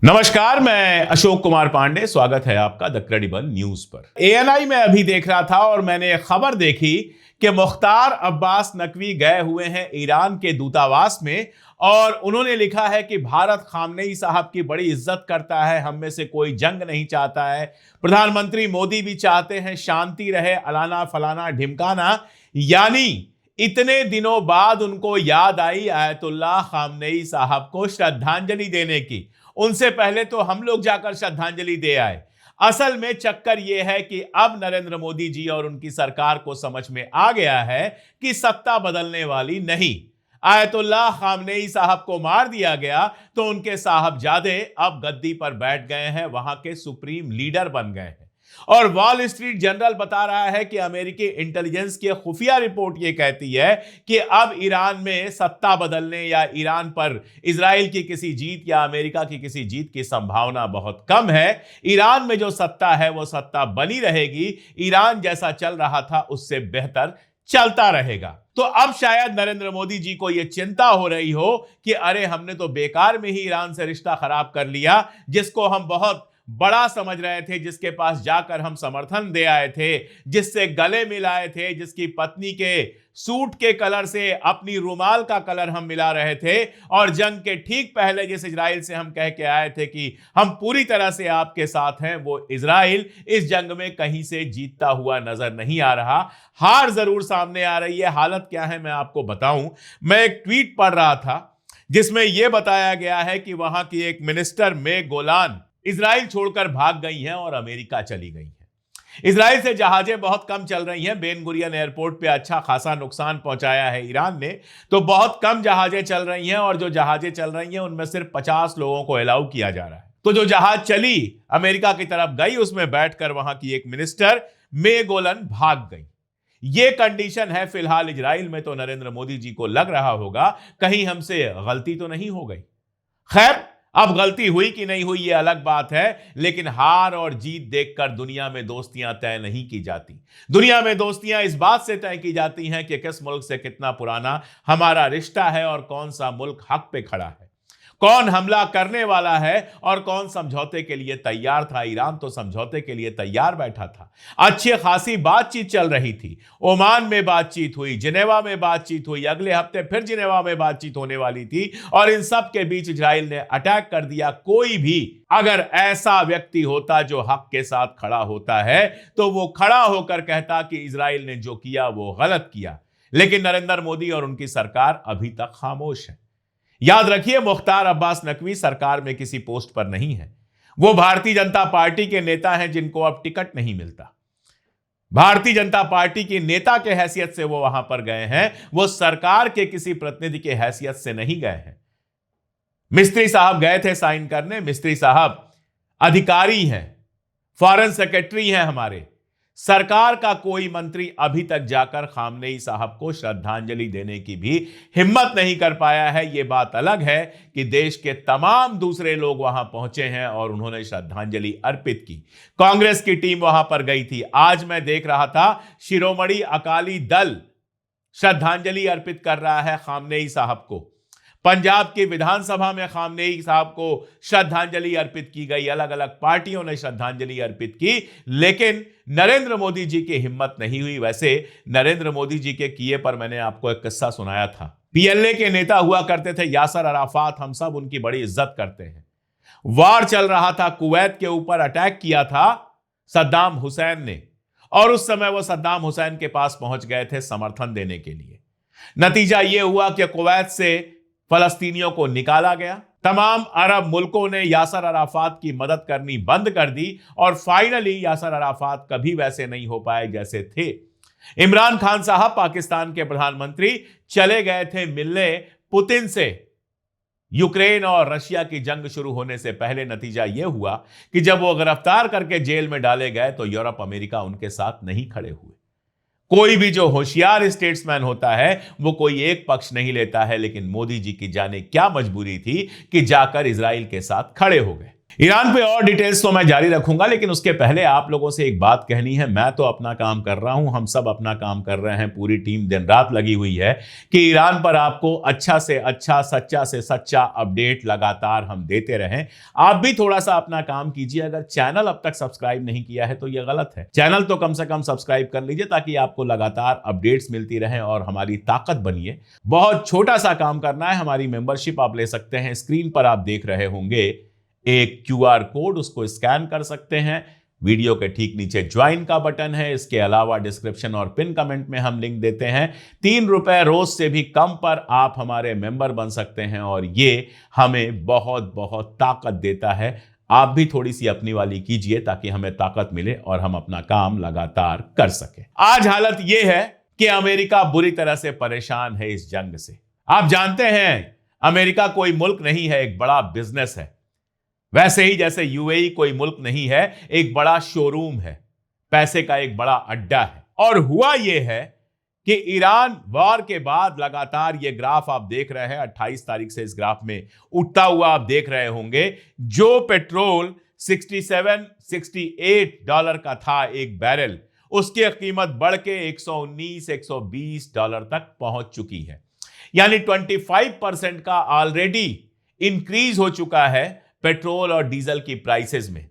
नमस्कार, मैं अशोक कुमार पांडे। स्वागत है आपका द क्रेडिबल न्यूज पर। एएनआई में अभी देख रहा था और मैंने एक खबर देखी कि मुख्तार अब्बास नकवी गए हुए हैं ईरान के दूतावास में और उन्होंने लिखा है कि भारत खामनेई साहब की बड़ी इज्जत करता है, हम में से कोई जंग नहीं चाहता है, प्रधानमंत्री मोदी भी चाहते हैं शांति रहे, अलाना फलाना ढिमकाना। यानी इतने दिनों बाद उनको याद आई आयतुल्लाह खामनेई साहब को श्रद्धांजलि देने की। उनसे पहले तो हम लोग जाकर श्रद्धांजलि दे आए। असल में चक्कर यह है कि अब नरेंद्र मोदी जी और उनकी सरकार को समझ में आ गया है कि सत्ता बदलने वाली नहीं। आयतुल्लाह खामनेई साहब को मार दिया गया तो उनके साहबजादे अब गद्दी पर बैठ गए हैं, वहां के सुप्रीम लीडर बन गए हैं। और वॉल स्ट्रीट जर्नल बता रहा है कि अमेरिकी इंटेलिजेंस की खुफिया रिपोर्ट यह कहती है कि अब ईरान में सत्ता बदलने या ईरान पर इजराइल की किसी जीत या अमेरिका की किसी जीत की संभावना बहुत कम है। ईरान में जो सत्ता है वो सत्ता बनी रहेगी, ईरान जैसा चल रहा था उससे बेहतर चलता रहेगा। तो अब शायद नरेंद्र मोदी जी को यह चिंता हो रही हो कि अरे हमने तो बेकार में ही ईरान से रिश्ता खराब कर लिया, जिसको हम बहुत बड़ा समझ रहे थे, जिसके पास जाकर हम समर्थन दे आए थे, जिससे गले मिलाए थे, जिसकी पत्नी के सूट के कलर से अपनी रुमाल का कलर हम मिला रहे थे, और जंग के ठीक पहले जिस इजराइल से हम कह के आए थे कि हम पूरी तरह से आपके साथ हैं, वो इजराइल इस जंग में कहीं से जीतता हुआ नजर नहीं आ रहा। हार जरूर सामने आ रही है। हालत क्या है मैं आपको बताऊं। मैं एक ट्वीट पढ़ रहा था जिसमें यह बताया गया है कि वहां की एक मिनिस्टर मे गोलान इजराइल छोड़कर भाग गई हैं और अमेरिका चली गई हैं। इजराइल से जहाजें बहुत कम चल रही हैं। बेन गुरियन एयरपोर्ट पे अच्छा खासा नुकसान पहुंचाया है ईरान ने, तो बहुत कम जहाजें चल रही हैं और जो जहाजें चल रही हैं उनमें सिर्फ 50 लोगों को अलाउ किया जा रहा है। तो जो जहाज चली अमेरिका की तरफ गई, उसमें बैठकर वहां की एक मिनिस्टर मे गोलन भाग गई। ये कंडीशन है फिलहाल इजराइल में। तो नरेंद्र मोदी जी को लग रहा होगा कहीं हमसे गलती तो नहीं हो गई। खैर, अब गलती हुई कि नहीं हुई ये अलग बात है, लेकिन हार और जीत देखकर दुनिया में दोस्तियां तय नहीं की जाती। दुनिया में दोस्तियां इस बात से तय की जाती हैं कि किस मुल्क से कितना पुराना हमारा रिश्ता है और कौन सा मुल्क हक पे खड़ा है, कौन हमला करने वाला है और कौन समझौते के लिए तैयार था। ईरान तो समझौते के लिए तैयार बैठा था। अच्छी खासी बातचीत चल रही थी। ओमान में बातचीत हुई, जिनेवा में बातचीत हुई, अगले हफ्ते फिर जिनेवा में बातचीत होने वाली थी, और इन सब के बीच इजराइल ने अटैक कर दिया। कोई भी अगर ऐसा व्यक्ति होता जो हक के साथ खड़ा होता है तो वो खड़ा होकर कहता कि इजराइल ने जो किया वो गलत किया। लेकिन नरेंद्र मोदी और उनकी सरकार अभी तक खामोश है। याद रखिए, मुख्तार अब्बास नकवी सरकार में किसी पोस्ट पर नहीं है। वो भारतीय जनता पार्टी के नेता हैं जिनको अब टिकट नहीं मिलता। भारतीय जनता पार्टी की नेता के हैसियत से वो वहां पर गए हैं, वो सरकार के किसी प्रतिनिधि के हैसियत से नहीं गए हैं। मिस्त्री साहब गए थे साइन करने। मिस्त्री साहब अधिकारी हैं, फॉरेन सेक्रेटरी हैं हमारे। सरकार का कोई मंत्री अभी तक जाकर खामनेई साहब को श्रद्धांजलि देने की भी हिम्मत नहीं कर पाया है। यह बात अलग है कि देश के तमाम दूसरे लोग वहां पहुंचे हैं और उन्होंने श्रद्धांजलि अर्पित की। कांग्रेस की टीम वहां पर गई थी। आज मैं देख रहा था शिरोमणि अकाली दल श्रद्धांजलि अर्पित कर रहा है खामनेई साहब को। पंजाब की विधानसभा में खामनेई साहब को श्रद्धांजलि अर्पित की गई। अलग अलग पार्टियों ने श्रद्धांजलि अर्पित की, लेकिन नरेंद्र मोदी जी की हिम्मत नहीं हुई। वैसे नरेंद्र मोदी जी के किए पर मैंने आपको एक किस्सा सुनाया था। पीएलए के नेता हुआ करते थे यासर अराफात, हम सब उनकी बड़ी इज्जत करते हैं। वार चल रहा था, कुवैत के ऊपर अटैक किया था सद्दाम हुसैन ने, और उस समय वो सद्दाम हुसैन के पास पहुंच गए थे समर्थन देने के लिए। नतीजा यह हुआ कि कुवैत से फलस्तीनियों को निकाला गया। तमाम अरब मुल्कों ने यासर अराफात की मदद करनी बंद कर दी और फाइनली यासर अराफात कभी वैसे नहीं हो पाए जैसे थे। इमरान खान साहब पाकिस्तान के प्रधानमंत्री चले गए थे मिलने पुतिन से। यूक्रेन और रशिया की जंग शुरू होने से पहले नतीजा यह हुआ कि जब वो गिरफ्तार करके जेल में डाले गए तो यूरोप अमेरिका उनके साथ नहीं खड़े हुए। कोई भी जो होशियार स्टेट्समैन होता है वो कोई एक पक्ष नहीं लेता है, लेकिन मोदी जी की जाने क्या मजबूरी थी कि जाकर इजराइल के साथ खड़े हो गए। ईरान पे और डिटेल्स तो मैं जारी रखूंगा, लेकिन उसके पहले आप लोगों से एक बात कहनी है। मैं तो अपना काम कर रहा हूं, हम सब अपना काम कर रहे हैं, पूरी टीम दिन रात लगी हुई है कि ईरान पर आपको अच्छा से अच्छा, सच्चा से सच्चा अपडेट लगातार हम देते रहें। आप भी थोड़ा सा अपना काम कीजिए। अगर चैनल अब तक सब्सक्राइब नहीं किया है तो यह गलत है। चैनल तो कम से कम सब्सक्राइब कर लीजिए ताकि आपको लगातार अपडेट्स मिलती रहें और हमारी ताकत बनिए। बहुत छोटा सा काम करना है, हमारी मेंबरशिप आप ले सकते हैं। स्क्रीन पर आप देख रहे होंगे एक क्यूआर कोड, उसको स्कैन कर सकते हैं। वीडियो के ठीक नीचे ज्वाइन का बटन है। इसके अलावा डिस्क्रिप्शन और पिन कमेंट में हम लिंक देते हैं। ₹3 रोज से भी कम पर आप हमारे मेंबर बन सकते हैं और ये हमें बहुत बहुत ताकत देता है। आप भी थोड़ी सी अपनी वाली कीजिए ताकि हमें ताकत मिले और हम अपना काम लगातार कर सके। आज हालत यह है कि अमेरिका बुरी तरह से परेशान है इस जंग से। आप जानते हैं अमेरिका कोई मुल्क नहीं है, एक बड़ा बिजनेस है। वैसे ही जैसे यूएई कोई मुल्क नहीं है, एक बड़ा शोरूम है, पैसे का एक बड़ा अड्डा है। और हुआ यह है कि ईरान वार के बाद लगातार ये ग्राफ आप देख रहे हैं, 28 तारीख से इस ग्राफ में उठता हुआ आप देख रहे होंगे। जो पेट्रोल $67-68 का था एक बैरल, उसकी कीमत बढ़ के $119-120 तक पहुंच चुकी है। यानी 25% का ऑलरेडी इंक्रीज हो चुका है पेट्रोल और डीजल की प्राइसेस में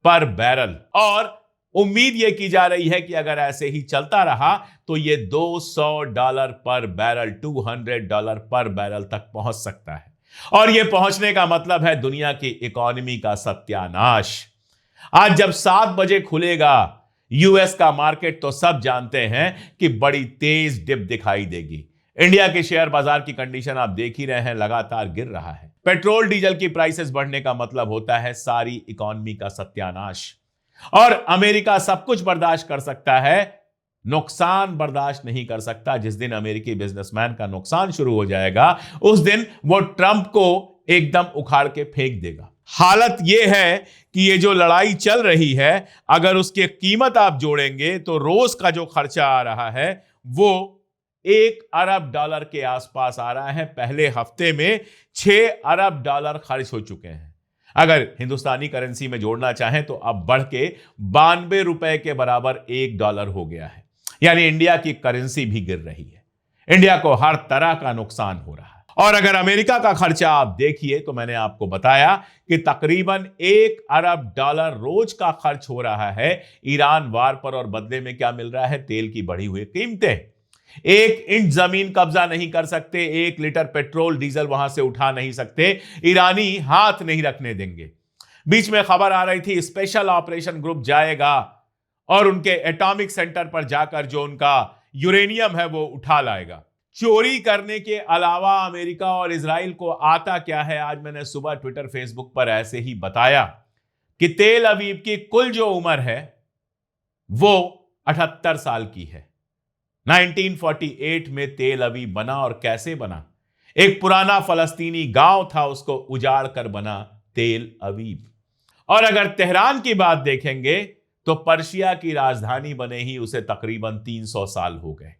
पर बैरल। और उम्मीद यह की जा रही है कि अगर ऐसे ही चलता रहा तो यह $200 पर बैरल, $200 पर बैरल तक पहुंच सकता है। और यह पहुंचने का मतलब है दुनिया की इकोनॉमी का सत्यानाश। आज जब 7 बजे खुलेगा यूएस का मार्केट तो सब जानते हैं कि बड़ी तेज डिप दिखाई देगी। इंडिया के शेयर बाजार की कंडीशन आप देख ही रहे हैं, लगातार गिर रहा है। पेट्रोल डीजल की प्राइसेस बढ़ने का मतलब होता है सारी इकोनॉमी का सत्यानाश। और अमेरिका सब कुछ बर्दाश्त कर सकता है, नुकसान बर्दाश्त नहीं कर सकता। जिस दिन अमेरिकी बिजनेसमैन का नुकसान शुरू हो जाएगा उस दिन वो ट्रंप को एकदम उखाड़ के फेंक देगा। हालत यह है कि ये जो लड़ाई चल रही है, अगर उसकी कीमत आप जोड़ेंगे तो रोज का जो खर्चा आ रहा है वो $1 अरब के आसपास आ रहा है। पहले हफ्ते में $6 अरब खर्च हो चुके हैं। अगर हिंदुस्तानी करेंसी में जोड़ना चाहें तो अब बढ़ के $92 के बराबर $1 हो गया है। यानी इंडिया की करेंसी भी गिर रही है। इंडिया को हर तरह का नुकसान हो रहा है। और अगर अमेरिका का खर्चा आप देखिए तो मैंने आपको बताया कि तकरीबन $1 अरब रोज का खर्च हो रहा है ईरान वार पर। और बदले में क्या मिल रहा है? तेल की बढ़ी हुई कीमतें। 1 इंच जमीन कब्जा नहीं कर सकते, 1 लीटर पेट्रोल डीजल वहां से उठा नहीं सकते, ईरानी हाथ नहीं रखने देंगे। बीच में खबर आ रही थी स्पेशल ऑपरेशन ग्रुप जाएगा और उनके एटॉमिक सेंटर पर जाकर जो उनका यूरेनियम है वो उठा लाएगा। चोरी करने के अलावा अमेरिका और इजराइल को आता क्या है? आज मैंने सुबह ट्विटर फेसबुक पर ऐसे ही बताया कि तेल अवीव की कुल जो उम्र है वो 78 साल की है। 1948 में तेल अवीव बना। और कैसे बना? एक पुराना फलस्तीनी गांव था, उसको उजाड़ कर बना तेल अवीव। और अगर तेहरान की बात देखेंगे तो पर्शिया की राजधानी बने ही उसे तकरीबन 300 साल हो गए।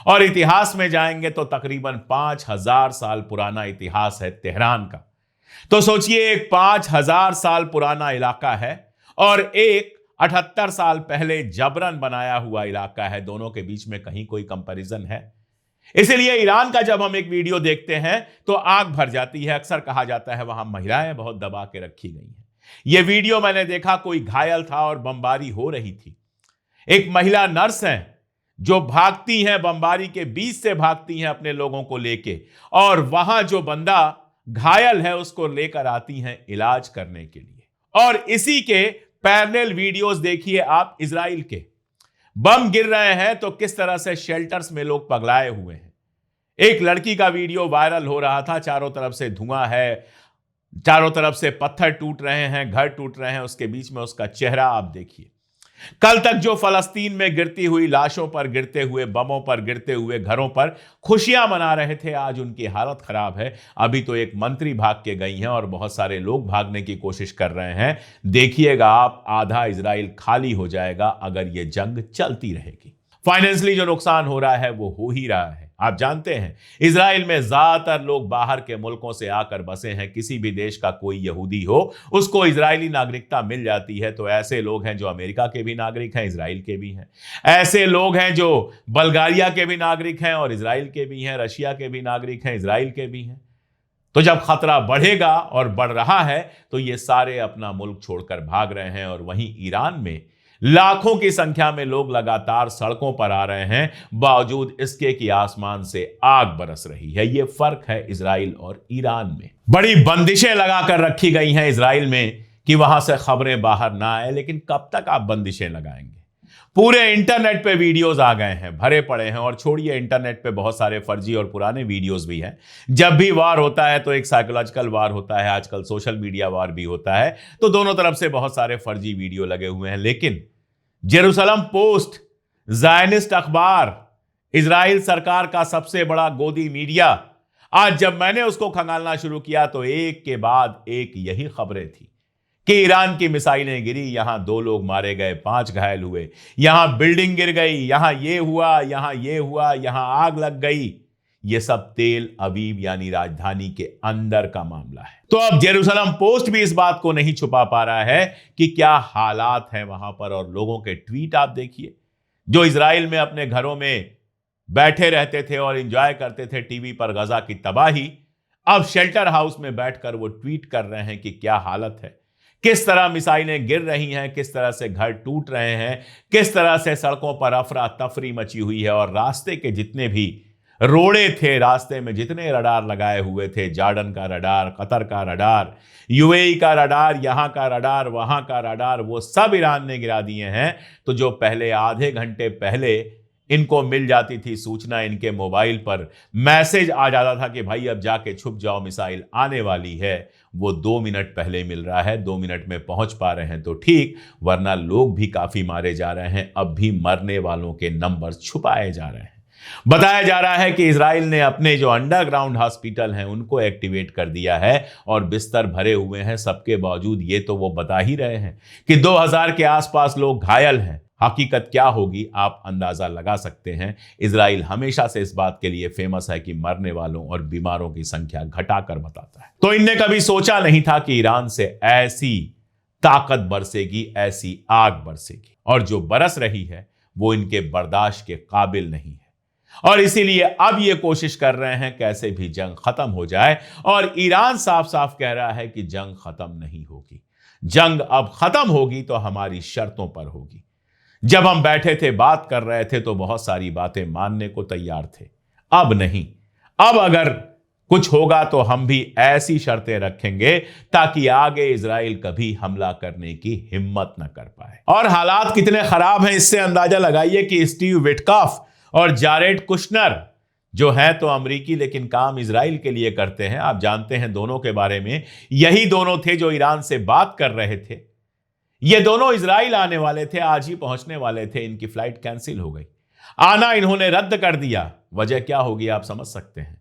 और इतिहास में जाएंगे तो तकरीबन 5000 साल पुराना इतिहास है तेहरान का। तो सोचिए, एक 5000 साल पुराना इलाका है और एक 78 साल पहले जबरन बनाया हुआ इलाका है। दोनों के बीच में कहीं कोई कंपैरिजन है? इसलिए ईरान का जब हम एक वीडियो देखते हैं तो आंख भर जाती है। अक्सर कहा जाता है वहां महिलाएं बहुत दबा के रखी गई हैं। यह वीडियो मैंने देखा, कोई घायल था और बमबारी हो रही थी। एक महिला नर्स है जो भागती हैं, बमबारी के बीच से भागती हैं अपने लोगों को लेके, और वहां जो बंदा घायल है उसको लेकर आती हैं इलाज करने के लिए। और इसी के पैरेलल वीडियोस देखिए आप, इजराइल के बम गिर रहे हैं तो किस तरह से शेल्टर्स में लोग पगलाए हुए हैं। एक लड़की का वीडियो वायरल हो रहा था, चारों तरफ से धुआं है, चारों तरफ से पत्थर टूट रहे हैं, घर टूट रहे हैं, उसके बीच में उसका चेहरा आप देखिए। कल तक जो फलस्तीन में गिरती हुई लाशों पर, गिरते हुए बमों पर, गिरते हुए घरों पर खुशियां मना रहे थे, आज उनकी हालत खराब है। अभी तो एक मंत्री भाग के गई हैं और बहुत सारे लोग भागने की कोशिश कर रहे हैं। देखिएगा आप, आधा इजराइल खाली हो जाएगा अगर यह जंग चलती रहेगी। फाइनेंशियली जो नुकसान हो रहा है वो हो ही रहा है। आप जानते हैं इजराइल में ज्यादातर लोग बाहर के मुल्कों से आकर बसे हैं। किसी भी देश का कोई यहूदी हो उसको इजरायली नागरिकता मिल जाती है। तो ऐसे लोग हैं जो अमेरिका के भी नागरिक हैं, इजराइल के भी हैं। ऐसे लोग हैं जो बल्गारिया के भी नागरिक हैं और इजराइल के भी हैं, रशिया के भी नागरिक हैं, इजराइल के भी हैं। तो जब खतरा बढ़ेगा और बढ़ रहा है तो ये सारे अपना मुल्क छोड़कर भाग रहे हैं। और वहीं ईरान में लाखों की संख्या में लोग लगातार सड़कों पर आ रहे हैं, बावजूद इसके कि आसमान से आग बरस रही है। यह फर्क है इजराइल और ईरान में। बड़ी बंदिशें लगाकर रखी गई हैं इजराइल में कि वहां से खबरें बाहर ना आए, लेकिन कब तक आप बंदिशें लगाएंगे? पूरे इंटरनेट पे वीडियोस आ गए हैं, भरे पड़े हैं। और छोड़िए इंटरनेट पे बहुत सारे फर्जी और पुराने वीडियोस भी हैं। जब भी वार होता है तो एक साइकोलॉजिकल वार होता है, आजकल सोशल मीडिया वार भी होता है। तो दोनों तरफ से बहुत सारे फर्जी वीडियो लगे हुए हैं। लेकिन जेरूसलम पोस्ट, ज़ायनिस्ट अखबार, इजराइल सरकार का सबसे बड़ा गोदी मीडिया, आज जब मैंने उसको खंगालना शुरू किया तो एक के बाद एक यही खबरें थी कि ईरान की मिसाइलें गिरी, यहां 2 लोग मारे गए, 5 घायल हुए, यहां बिल्डिंग गिर गई, यहां ये हुआ, यहां ये हुआ, यहां आग लग गई। ये सब तेल अवीव यानी राजधानी के अंदर का मामला है। तो अब जेरूसलम पोस्ट भी इस बात को नहीं छुपा पा रहा है कि क्या हालात हैं वहां पर। और लोगों के ट्वीट आप देखिए, जो इजराइल में अपने घरों में बैठे रहते थे और एंजॉय करते थे टीवी पर गजा की तबाही, अब शेल्टर हाउस में बैठकर वो ट्वीट कर रहे हैं कि क्या हालत है, किस तरह मिसाइलें गिर रही हैं, किस तरह से घर टूट रहे हैं, किस तरह से सड़कों पर अफरा तफरी मची हुई है। और रास्ते के जितने भी रोड़े थे, रास्ते में जितने रडार लगाए हुए थे, जॉर्डन का रडार, कतर का रडार, यूएई का रडार, यहां का रडार, वहां का रडार, वो सब ईरान ने गिरा दिए हैं। तो जो पहले आधे घंटे पहले इनको मिल जाती थी सूचना, इनके मोबाइल पर मैसेज आ जाता था कि भाई अब जाके छुप जाओ, मिसाइल आने वाली है, वो 2 मिनट पहले मिल रहा है। 2 मिनट में पहुंच पा रहे हैं तो ठीक, वरना लोग भी काफी मारे जा रहे हैं। अब भी मरने वालों के नंबर छुपाए जा रहे हैं। बताया जा रहा है कि इजराइल ने अपने जो अंडरग्राउंड हॉस्पिटल हैं उनको एक्टिवेट कर दिया है और बिस्तर भरे हुए हैं। सबके बावजूद ये तो वो बता ही रहे हैं कि 2000 के आसपास लोग घायल हैं। हकीकत क्या होगी आप अंदाजा लगा सकते हैं। इजराइल हमेशा से इस बात के लिए फेमस है कि मरने वालों और बीमारों की संख्या घटाकर बताता है। तो इनने कभी सोचा नहीं था कि ईरान से ऐसी ताकत बरसेगी, ऐसी आग बरसेगी। और जो बरस रही है वो इनके बर्दाश्त के काबिल नहीं है। और इसीलिए अब ये कोशिश कर रहे हैं कैसे भी जंग खत्म हो जाए। और ईरान साफ साफ कह रहा है कि जंग खत्म नहीं होगी। जंग अब खत्म होगी तो हमारी शर्तों पर होगी। जब हम बैठे थे, बात कर रहे थे, तो बहुत सारी बातें मानने को तैयार थे। अब नहीं, अब अगर कुछ होगा तो हम भी ऐसी शर्तें रखेंगे ताकि आगे इजराइल कभी हमला करने की हिम्मत न कर पाए। और हालात कितने खराब हैं इससे अंदाजा लगाइए कि स्टीव विटकॉफ और जारेड कुशनर जो है तो अमरीकी लेकिन काम इजराइल के लिए करते हैं। आप जानते हैं दोनों के बारे में, यही दोनों थे जो ईरान से बात कर रहे थे। ये दोनों इजराइल आने वाले थे, आज ही पहुंचने वाले थे। इनकी फ्लाइट कैंसिल हो गई, आना इन्होंने रद्द कर दिया। वजह क्या होगी आप समझ सकते हैं।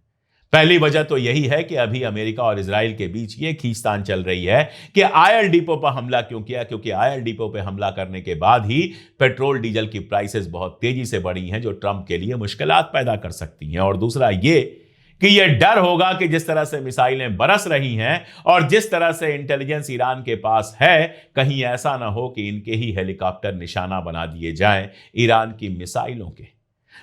पहली वजह तो यही है कि अभी अमेरिका और इजराइल के बीच ये खींचतान चल रही है कि आयल डिपो पर हमला क्यों किया, क्योंकि आयल डिपो पर हमला करने के बाद ही पेट्रोल डीजल की प्राइसेस बहुत तेजी से बढ़ी हैं, जो ट्रंप के लिए मुश्किलात पैदा कर सकती हैं। और दूसरा ये कि यह डर होगा कि जिस तरह से मिसाइलें बरस रही हैं और जिस तरह से इंटेलिजेंस ईरान के पास है, कहीं ऐसा ना हो कि इनके ही हेलीकॉप्टर निशाना बना दिए जाएं ईरान की मिसाइलों के।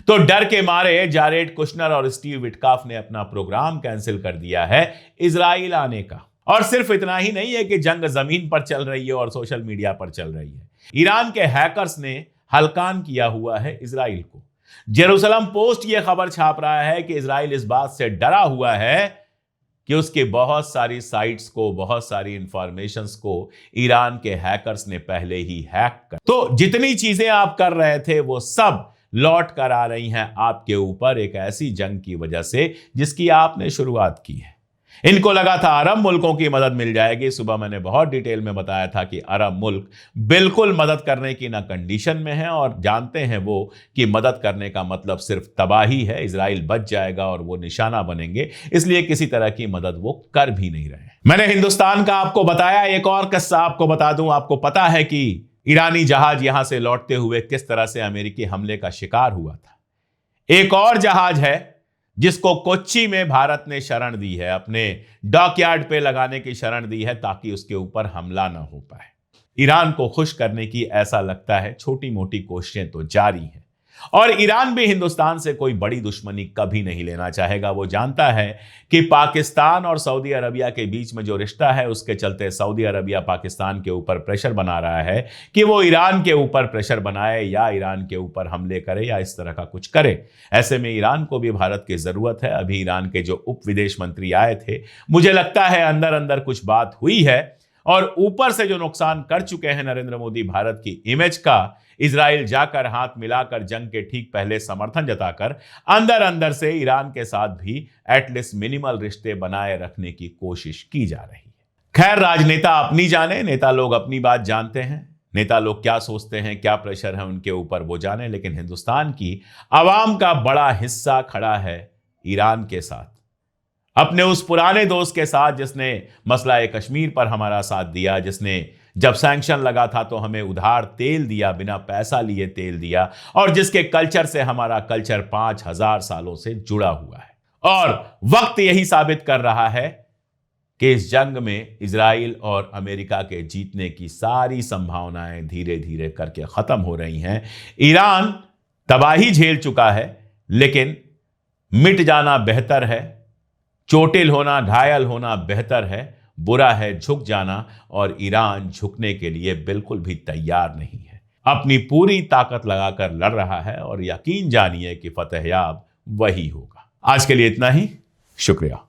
तो डर के मारे जारेड कुशनर और स्टीव विटकॉफ ने अपना प्रोग्राम कैंसिल कर दिया है इजराइल आने का। और सिर्फ इतना ही नहीं है कि जंग जमीन पर चल रही है और सोशल मीडिया पर चल रही है, ईरान के हैकर्स ने हलकान किया हुआ है इजराइल को। जेरूसलम पोस्ट यह खबर छाप रहा है कि इजराइल इस बात से डरा हुआ है कि उसके बहुत सारी साइट्स को, बहुत सारी इंफॉर्मेशंस को ईरान के हैकर्स ने पहले ही हैक कर। तो जितनी चीजें आप कर रहे थे वो सब लौट कर आ रही हैं आपके ऊपर एक ऐसी जंग की वजह से जिसकी आपने शुरुआत की है। इनको लगा था अरब मुल्कों की मदद मिल जाएगी। सुबह मैंने बहुत डिटेल में बताया था कि अरब मुल्क बिल्कुल मदद करने की ना कंडीशन में है और जानते हैं वो कि मदद करने का मतलब सिर्फ तबाही है। इजराइल बच जाएगा और वो निशाना बनेंगे, इसलिए किसी तरह की मदद वो कर भी नहीं रहे। मैंने हिंदुस्तान का आपको बताया, एक और किस्सा आपको बता दूं। आपको पता है कि ईरानी जहाज यहां से लौटते हुए किस तरह से अमेरिकी हमले का शिकार हुआ था। एक और जहाज है जिसको कोच्चि में भारत ने शरण दी है, अपने डॉकयार्ड पे लगाने की शरण दी है ताकि उसके ऊपर हमला ना हो पाए। ईरान को खुश करने की ऐसा लगता है छोटी मोटी कोशिशें तो जारी हैं, और ईरान भी हिंदुस्तान से कोई बड़ी दुश्मनी कभी नहीं लेना चाहेगा। वो जानता है कि पाकिस्तान और सऊदी अरबिया के बीच में जो रिश्ता है, उसके चलते सऊदी अरबिया पाकिस्तान के ऊपर प्रेशर बना रहा है कि वो ईरान के ऊपर प्रेशर बनाए या ईरान के ऊपर हमले करे या इस तरह का कुछ करे। ऐसे में ईरान को भी भारत की जरूरत है। अभी ईरान के जो उप विदेश मंत्री आए थे, मुझे लगता है अंदर अंदर कुछ बात हुई है, और ऊपर से जो नुकसान कर चुके हैं नरेंद्र मोदी भारत की इमेज का, इजराइल जाकर हाथ मिलाकर जंग के ठीक पहले समर्थन जताकर अंदर अंदर से ईरान के साथ भी एटलीस्ट मिनिमल रिश्ते बनाए रखने की कोशिश की जा रही है। खैर, राजनेता अपनी जाने, नेता लोग अपनी बात जानते हैं। नेता लोग क्या सोचते हैं, क्या प्रेशर है उनके ऊपर, वो जाने। लेकिन हिंदुस्तान की आवाम का बड़ा हिस्सा खड़ा है ईरान के साथ, अपने उस पुराने दोस्त के साथ जिसने मसला कश्मीर पर हमारा साथ दिया, जिसने जब सैंक्शन लगा था तो हमें उधार तेल दिया, बिना पैसा लिए तेल दिया, और जिसके कल्चर से हमारा कल्चर 5000 सालों से जुड़ा हुआ है। और वक्त यही साबित कर रहा है कि इस जंग में इजराइल और अमेरिका के जीतने की सारी संभावनाएं धीरे धीरे करके खत्म हो रही हैं। ईरान तबाही झेल चुका है, लेकिन मिट जाना बेहतर है, चोटिल होना, घायल होना बेहतर है। बुरा है झुक जाना, और ईरान झुकने के लिए बिल्कुल भी तैयार नहीं है। अपनी पूरी ताकत लगाकर लड़ रहा है, और यकीन जानिए कि फतेहयाब वही होगा। आज के लिए इतना ही, शुक्रिया।